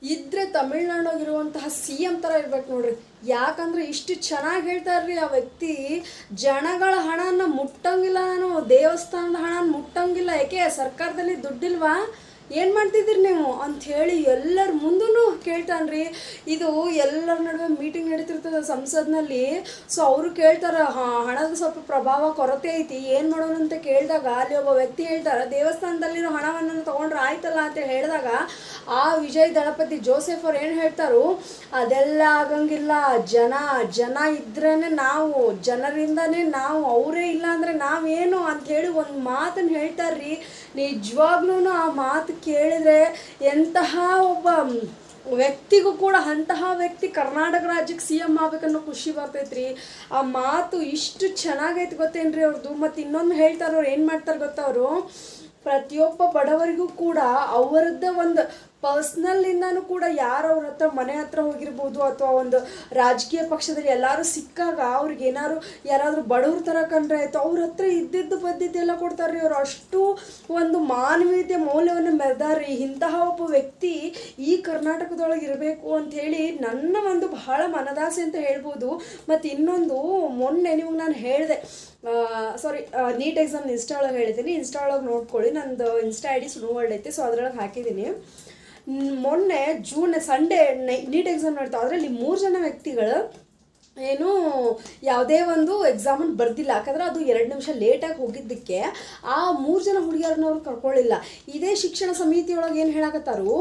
ಇದ್ರೆ ತಮಿಳ್ನಾಡಾಗಿರುವಂತಹ C M ಥರ ಇರ್ಬೇಕು ನೋಡ್ರಿ. ಯಾಕಂದ್ರೆ ಇಷ್ಟು ಚೆನ್ನಾಗಿ ಹೇಳ್ತಾರ್ರಿ ಆ ವ್ಯಕ್ತಿ. ಜನಗಳ ಹಣನ ಮುಟ್ಟಂಗಿಲ್ಲ, ನಾನು ದೇವಸ್ಥಾನದ ಹಣನ ಮುಟ್ಟಂಗಿಲ್ಲ. ಯಾಕೆ ಸರ್ಕಾರದಲ್ಲಿ ದುಡ್ಡಿಲ್ವಾ, ಏನು ಮಾಡ್ತಿದ್ದೀರಿ ನೀವು ಅಂಥೇಳಿ ಎಲ್ಲರ ಮುಂದೂ ಕೇಳ್ತಾನ್ರಿ. ಇದು ಎಲ್ಲರ ನಡುವೆ ಮೀಟಿಂಗ್ ನಡೀತಿರ್ತದೆ ಸಂಸತ್ನಲ್ಲಿ. ಸೊ ಅವರು ಕೇಳ್ತಾರೆ, ಹಣದ ಸ್ವಲ್ಪ ಪ್ರಭಾವ ಕೊರತೆ ಐತಿ, ಏನು ಮಾಡೋಣ ಅಂತ ಕೇಳಿದಾಗ ಅಲ್ಲಿ ಒಬ್ಬ ವ್ಯಕ್ತಿ ಹೇಳ್ತಾರೆ, ದೇವಸ್ಥಾನದಲ್ಲಿರೋ ಹಣವನ್ನು ತೊಗೊಂಡ್ರೆ ಆಯ್ತಲ್ಲ ಅಂತ ಹೇಳಿದಾಗ ಆ ವಿಜಯ್ ದಳಪತಿ ಜೋಸೆಫ್ ಅವ್ರು ಏನು ಹೇಳ್ತಾರೋ, ಅದೆಲ್ಲ ಆಗಂಗಿಲ್ಲ, ಜನ ಇದ್ರೇ ನಾವು, ಜನರಿಂದನೇ ನಾವು, ಅವರೇ ಇಲ್ಲ ಅಂದರೆ ನಾವೇನು ಅಂಥೇಳಿ ಒಂದು ಮಾತನ್ನು ಹೇಳ್ತಾರ್ರಿ. ನಿಜವಾಗ್ಲೂ ಆ ಮಾತು ಕೇಳಿದರೆ ಎಂತಹ ಒಬ್ಬ ವ್ಯಕ್ತಿಗೂ ಕೂಡ ಅಂತಹ ವ್ಯಕ್ತಿ ಕರ್ನಾಟಕ ರಾಜ್ಯಕ್ಕೆ ಸಿ ಎಮ್ ಆಗ್ಬೇಕನ್ನೋ ಖುಷಿ ಬರ್ತೈತ್ರಿ. ಆ ಮಾತು ಇಷ್ಟು ಚೆನ್ನಾಗೈತೆ ಗೊತ್ತೇನ್ರಿ ಅವ್ರದ್ದು. ಮತ್ತು ಇನ್ನೊಂದು ಹೇಳ್ತಾರೆ, ಅವ್ರು ಏನು ಮಾಡ್ತಾರೆ ಗೊತ್ತಾ, ಅವರು ಪ್ರತಿಯೊಬ್ಬ ಬಡವರಿಗೂ ಕೂಡ ಅವರದ್ದೇ ಒಂದು ಪರ್ಸ್ನಲ್ಲಿಂದನೂ ಕೂಡ ಯಾರು ಅವ್ರ ಹತ್ರ ಮನೆ ಹತ್ರ ಹೋಗಿರ್ಬೋದು ಅಥವಾ ಒಂದು ರಾಜಕೀಯ ಪಕ್ಷದಲ್ಲಿ ಎಲ್ಲರೂ ಸಿಕ್ಕಾಗ ಅವ್ರಿಗೆ ಯಾರಾದರೂ ಬಡವ್ರ ಥರ ಕಂಡ್ರೆ ಆಯಿತು, ಅವ್ರ ಹತ್ರ ಇದ್ದಿದ್ದು ಬದ್ದಿದ್ದೆಲ್ಲ ಕೊಡ್ತಾರೆ ರೀ. ಅವ್ರು ಅಷ್ಟು ಒಂದು ಮಾನವೀಯತೆ ಮೌಲ್ಯವನ್ನು ಮೆರೆದಾರ್ರಿ. ಇಂತಹ ಒಬ್ಬ ವ್ಯಕ್ತಿ ಈ ಕರ್ನಾಟಕದೊಳಗೆ ಇರಬೇಕು ಅಂಥೇಳಿ ನನ್ನ ಒಂದು ಬಹಳ ಮನದಾಸೆ ಅಂತ ಹೇಳ್ಬೋದು. ಮತ್ತು ಇನ್ನೊಂದು, ಮೊನ್ನೆ ನಿಮ್ಗೆ ನಾನು ಹೇಳಿದೆ, ನೀಟ್ ಎಕ್ಸಾಮ್ ಇನ್ಸ್ಟಾ ಒಳಗೆ ಹೇಳಿದ್ದೀನಿ, ಇನ್ಸ್ಟಾ ಒಳಗೆ ನೋಡ್ಕೊಳ್ಳಿ, ನಂದು ಇನ್ಸ್ಟಾ ಐ ಡಿ ಸುಳ್ಳು ವರ್ಲ್ಡ್ ಐತೆ, ಸೊ ಅದರೊಳಗೆ ಹಾಕಿದ್ದೀನಿ. ಮೊನ್ನೆ ಸಂಡೇ ನೀಟ್ ಎಕ್ಸಾಮ್ ನಡ್ತಾವೆ. ಅದರಲ್ಲಿ 3 ಜನ ವ್ಯಕ್ತಿಗಳು ಏನು ಯಾವುದೇ ಒಂದು ಎಕ್ಸಾಮನ್ನು ಬರ್ದಿಲ್ಲ. ಯಾಕಂದರೆ ಅದು 2 ನಿಮಿಷ ಲೇಟಾಗಿ ಹೋಗಿದ್ದಕ್ಕೆ ಆ 3 ಜನ ಹುಡುಗಿಯರನ್ನ ಅವ್ರು ಕರ್ಕೊಳ್ಳಿಲ್ಲ. ಇದೇ ಶಿಕ್ಷಣ ಸಮಿತಿಯೊಳಗೆ ಏನು ಹೇಳಕತ್ತಾರು,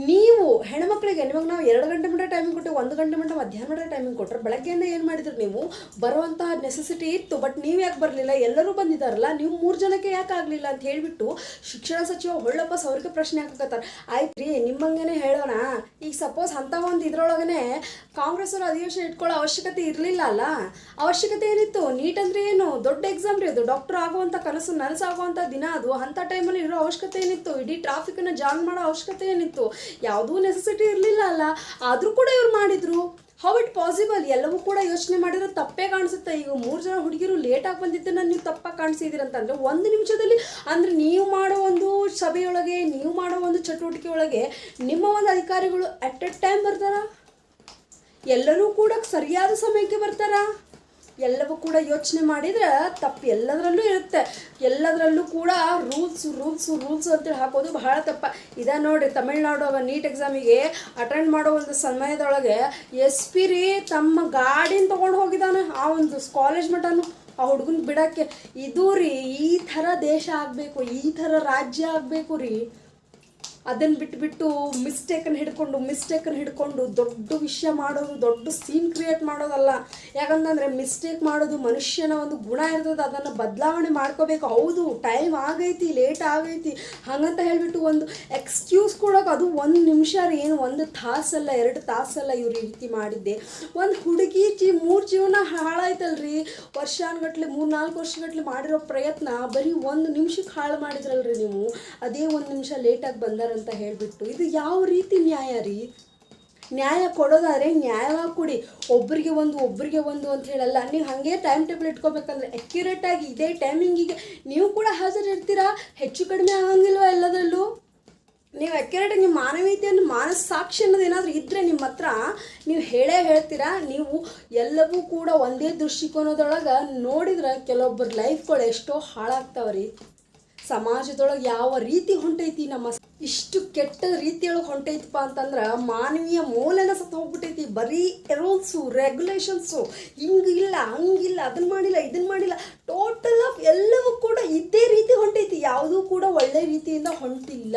ನೀವು ಹೆಣ್ಮಕ್ಳಿಗೆ ನಿಮಗೆ ನಾವು 2 ಗಂಟೆ ಮಟ್ಟ ಟೈಮಿಂಗ್ ಕೊಟ್ಟೆವು, 1 ಗಂಟೆ ಮಟ್ಟ ಮಧ್ಯಾಹ್ನ ಮಟ್ಟ ಟೈಮಿಂಗ್ ಕೊಟ್ಟರೆ ಬೆಳಗ್ಗೆಯಿಂದ ಏನು ಮಾಡಿದ್ರು ನೀವು, ಬರುವಂತಹ ನೆಸೆಸಿಟಿ ಇತ್ತು, ಬಟ್ ನೀವು ಯಾಕೆ ಬರಲಿಲ್ಲ, ಎಲ್ಲರೂ ಬಂದಿದ್ದಾರಲ್ಲ, ನೀವು 3 ಜನಕ್ಕೆ ಯಾಕೆ ಆಗಲಿಲ್ಲ ಅಂತ ಹೇಳಿಬಿಟ್ಟು ಶಿಕ್ಷಣ ಸಚಿವ ಹೊಳ್ಳಪ್ಪ ಅವ್ರಿಗೆ ಪ್ರಶ್ನೆ ಹಾಕಕತ್ತಾರೆ. ಆಯ್ತು ರೀ, ನಿಮ್ಮಂಗೆ ಹೇಳೋಣ, ಈಗ ಸಪೋಸ್ ಅಂಥ ಒಂದು ಇದರೊಳಗನೆ ಕಾಂಗ್ರೆಸ್ ಅವರು ಅಧಿವೇಶನ ಇಟ್ಕೊಳ್ಳೋ ಅವಶ್ಯಕತೆ ಇರಲಿಲ್ಲ ಅಲ್ಲ. ಅವಶ್ಯಕತೆ ಏನಿತ್ತು, ನೀಟ್ ಅಂದರೆ ಏನು ದೊಡ್ಡ ಎಕ್ಸಾಮ್ ರೀ, ಅದು ಡಾಕ್ಟರ್ ಆಗುವಂಥ ಕನಸು ನನಸಾಗುವಂಥ ದಿನ ಅದು. ಅಂಥ ಟೈಮಲ್ಲಿ ಇರೋ ಅವಶ್ಯಕತೆ ಏನಿತ್ತು, ಇಡೀ ಟ್ರಾಫಿಕನ್ನು ಜಾಮ್ ಮಾಡೋ ಅವಶ್ಯಕತೆ ಏನಿತ್ತು, ಯಾವುದೂ ನೆಸೆಸಿಟಿ ಇರಲಿಲ್ಲ ಅಲ್ಲ. ಆದರೂ ಕೂಡ ಇವ್ರು ಮಾಡಿದ್ರು. How it possible? ಎಲ್ಲವೂ ಕೂಡ ಯೋಚನೆ ಮಾಡಿದ್ರೆ ತಪ್ಪೇ ಕಾಣಿಸುತ್ತೆ. ಈಗ 3 ಜನ ಹುಡುಗಿರು ಲೇಟಾಗಿ ಬಂದಿದ್ದನ್ನು ನೀವು ತಪ್ಪಾಗಿ ಕಾಣಿಸಿದ್ದೀರಂತಂದರೆ 1 ನಿಮಿಷದಲ್ಲಿ, ಅಂದರೆ ನೀವು ಮಾಡೋ ಒಂದು ಸಭೆಯೊಳಗೆ, ನೀವು ಮಾಡೋ ಒಂದು ಚಟುವಟಿಕೆ ಒಳಗೆ ನಿಮ್ಮ ಒಂದು ಅಧಿಕಾರಿಗಳು ಅಟ್ ಎ ಟೈಮ್ ಬರ್ತಾರಾ? ಎಲ್ಲರೂ ಕೂಡ ಸರಿಯಾದ ಸಮಯಕ್ಕೆ ಬರ್ತಾರಾ? ಎಲ್ಲವೂ ಕೂಡ ಯೋಚನೆ ಮಾಡಿದರೆ ತಪ್ಪು ಎಲ್ಲದರಲ್ಲೂ ಇರುತ್ತೆ. ಎಲ್ಲದರಲ್ಲೂ ಕೂಡ ರೂಲ್ಸ್ ಅಂತೇಳಿ ಹಾಕೋದು ಬಹಳ ತಪ್ಪ. ಇದ ನೋಡಿರಿ, ತಮಿಳ್ನಾಡು ನೀಟ್ ಎಕ್ಸಾಮಿಗೆ ಅಟೆಂಡ್ ಮಾಡೋ ಒಂದು ಸಮಯದೊಳಗೆ SP ರೀ ತಮ್ಮ ಗಾಡಿನ ತೊಗೊಂಡು ಹೋಗಿದ್ದಾನೆ ಆ ಒಂದು ಕಾಲೇಜ್ ಮಟ್ಟನು ಆ ಹುಡುಗನ ಬಿಡೋಕ್ಕೆ. ಇದು ರೀ, ಈ ಥರ ದೇಶ ಆಗಬೇಕು, ಈ ಥರ ರಾಜ್ಯ ಆಗಬೇಕು ರೀ. ಅದನ್ನು ಬಿಟ್ಟು ಮಿಸ್ಟೇಕನ್ನು ಹಿಡ್ಕೊಂಡು ದೊಡ್ಡ ವಿಷಯ ಮಾಡೋದು, ದೊಡ್ಡ ಸೀನ್ ಕ್ರಿಯೇಟ್ ಮಾಡೋದಲ್ಲ. ಯಾಕಂತಂದರೆ ಮಿಸ್ಟೇಕ್ ಮಾಡೋದು ಮನುಷ್ಯನ ಒಂದು ಗುಣ ಇರ್ತದೆ, ಅದನ್ನು ಬದಲಾವಣೆ ಮಾಡ್ಕೋಬೇಕು. ಹೌದು, ಟೈಮ್ ಆಗೈತಿ, ಲೇಟ್ ಆಗೈತಿ ಹಾಗಂತ ಹೇಳಿಬಿಟ್ಟು ಒಂದು ಎಕ್ಸ್ಕ್ಯೂಸ್ ಕೊಡೋಕೆ, ಅದು 1 ನಿಮಿಷ ರೀ, ಏನು 1 ತಾಸಲ್ಲ 2 ತಾಸಲ್ಲ ಇವ್ರು ಈ ರೀತಿ ಮಾಡಿದ್ದೆ. ಒಂದು ಹುಡುಗಿ 3 ಜೀವನ ಹಾಳಾಯ್ತಲ್ರಿ. ವರ್ಷಾನುಗಟ್ಲೆ 3-4 ವರ್ಷಗಟ್ಟಲೆ ಮಾಡಿರೋ ಪ್ರಯತ್ನ ಬರೀ 1 ನಿಮಿಷಕ್ಕೆ ಹಾಳು ಮಾಡಿದ್ರಲ್ರಿ ನೀವು. ಅದೇ 1 ನಿಮಿಷ ಲೇಟಾಗಿ ಬಂದಾರ ಅಂತ ಹೇಳಿಬಿಟ್ಟು ಇದು ಯಾವ ರೀತಿ ನ್ಯಾಯ ರೀ? ನ್ಯಾಯ ಕೊಡೋದಾದ್ರೆ ನ್ಯಾಯವಾಗಿ ಕೊಡಿ, ಒಬ್ಬರಿಗೆ ಒಂದು ಅಂತ ಹೇಳಲ್ಲ. ನೀವು ಹಾಗೆ ಟೈಮ್ ಟೇಬಲ್ ಇಟ್ಕೋಬೇಕಂದ್ರೆ ಅಕ್ಯುರೇಟಾಗಿ ಇದೇ ಟೈಮಿಂಗಿಗೆ ನೀವು ಕೂಡ ಹಾಜರಿರ್ತೀರಾ, ಹೆಚ್ಚು ಕಡಿಮೆ ಆಗಂಗಿಲ್ವ ಎಲ್ಲದರಲ್ಲೂ? ನೀವು ಅಕ್ಯುರೇಟಾಗಿ ನಿಮ್ಮ ಮಾನವೀಯತೆಯನ್ನು, ಸಾಕ್ಷಿ ಅನ್ನೋದು ಏನಾದರೂ ಇದ್ದರೆ ನಿಮ್ಮ ಹತ್ರ ನೀವು ಹೇಳ್ತೀರಾ. ನೀವು ಎಲ್ಲವೂ ಕೂಡ ಒಂದೇ ದೃಷ್ಟಿಕೋನದೊಳಗೆ ನೋಡಿದ್ರೆ ಕೆಲವೊಬ್ಬರ ಲೈಫ್ಗಳು ಎಷ್ಟೋ ಹಾಳಾಗ್ತಾವ್ರಿ. ಸಮಾಜದೊಳಗೆ ಯಾವ ರೀತಿ ಹೊಂಟೈತಿ, ನಮ್ಮ ಇಷ್ಟು ಕೆಟ್ಟ ರೀತಿಯೊಳಗೆ ಹೊಂಟೈತಪ್ಪ ಅಂತಂದ್ರೆ ಮಾನವೀಯ ಮೌಲ್ಯನ ಸತ್ತು ಹೋಗ್ಬಿಟ್ಟೈತಿ. ಬರೀ ರೂಲ್ಸು ರೆಗ್ಯುಲೇಷನ್ಸು, ಹಿಂಗಿಲ್ಲ ಹಂಗಿಲ್ಲ, ಅದನ್ನು ಮಾಡಿಲ್ಲ ಇದನ್ನು ಮಾಡಿಲ್ಲ, ಟೋಟಲ್ ಆಫ್ ಎಲ್ಲವೂ ಕೂಡ ಇದೇ ರೀತಿ ಹೊಂಟೈತಿ. ಯಾವುದೂ ಕೂಡ ಒಳ್ಳೆ ರೀತಿಯಿಂದ ಹೊಂಟಿಲ್ಲ.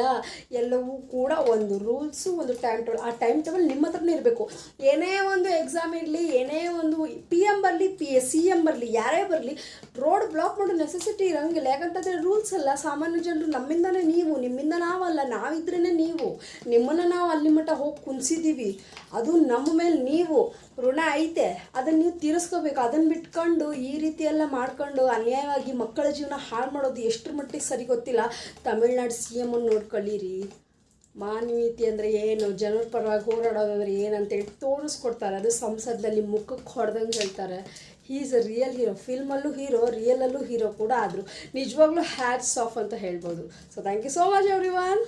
ಎಲ್ಲವೂ ಕೂಡ ಒಂದು ರೂಲ್ಸು, ಒಂದು ಟೈಮ್ ಟೇಬಲ್. ಆ ಟೈಮ್ ಟೇಬಲ್ ನಿಮ್ಮ ಹತ್ರನೇ ಇರಬೇಕು. ಏನೇ ಒಂದು ಎಕ್ಸಾಮ್ ಇರಲಿ, ಏನೇ ಒಂದು PM ಬರಲಿ, CM ಬರಲಿ, ಯಾರೇ ಬರಲಿ, ರೋಡ್ ಬ್ಲಾಕ್ ಮಾಡೋ ನೆಸೆಸಿಟಿ ಇರೋಂಗಿಲ್ಲ. ಯಾಕಂತಂದರೆ ರೂಲ್ಸ್ ಅಲ್ಲ, ಸಾಮಾನ್ಯ ಜನರು ನಮ್ಮಿಂದನೇ ನೀವು, ನಿಮ್ಮಿಂದ ನಾವಲ್ಲ, ನಾವಿದ್ರೇ ನೀವು. ನಿಮ್ಮನ್ನು ನಾವು ಅಲ್ಲಿ ಮಟ್ಟ ಹೋಗಿ ಕುಣಿಸಿದ್ದೀವಿ, ಅದು ನಮ್ಮ ಮೇಲೆ ನೀವು ಋಣ ಐತೆ, ಅದನ್ನು ನೀವು ತೀರಿಸ್ಕೋಬೇಕು. ಅದನ್ನು ಬಿಟ್ಕೊಂಡು ಈ ರೀತಿ ಎಲ್ಲ ಮಾಡ್ಕೊಂಡು ಅನ್ಯಾಯವಾಗಿ ಮಕ್ಕಳ ಜೀವನ ಹಾಳು ಮಾಡೋದು ಎಷ್ಟರ ಮಟ್ಟಿಗೆ ಸರಿ ಗೊತ್ತಿಲ್ಲ. ತಮಿಳ್ನಾಡು CM ನೋಡ್ಕೊಳ್ಳಿರಿ. ಮಾನವೀಯತೆ ಅಂದರೆ ಏನು, ಜನರ ಪರವಾಗಿ ಹೋರಾಡೋದಂದ್ರೆ ಏನಂತೇಳಿ ತೋರಿಸ್ಕೊಡ್ತಾರೆ. ಅದು ಸಂಸದಲ್ಲಿ ಮುಖಕ್ಕೆ ಹೊಡೆದಂಗೆ ಹೇಳ್ತಾರೆ. He is a real hero. ಫಿಲ್ಮಲ್ಲೂ ಹೀರೋ, ರಿಯಲಲ್ಲೂ ಹೀರೋ ಕೂಡ ಆದರು. ನಿಜವಾಗ್ಲೂ ಹ್ಯಾಟ್ಸ್ ಆಫ್ ಅಂತ ಹೇಳ್ಬೋದು. So thank you so much everyone.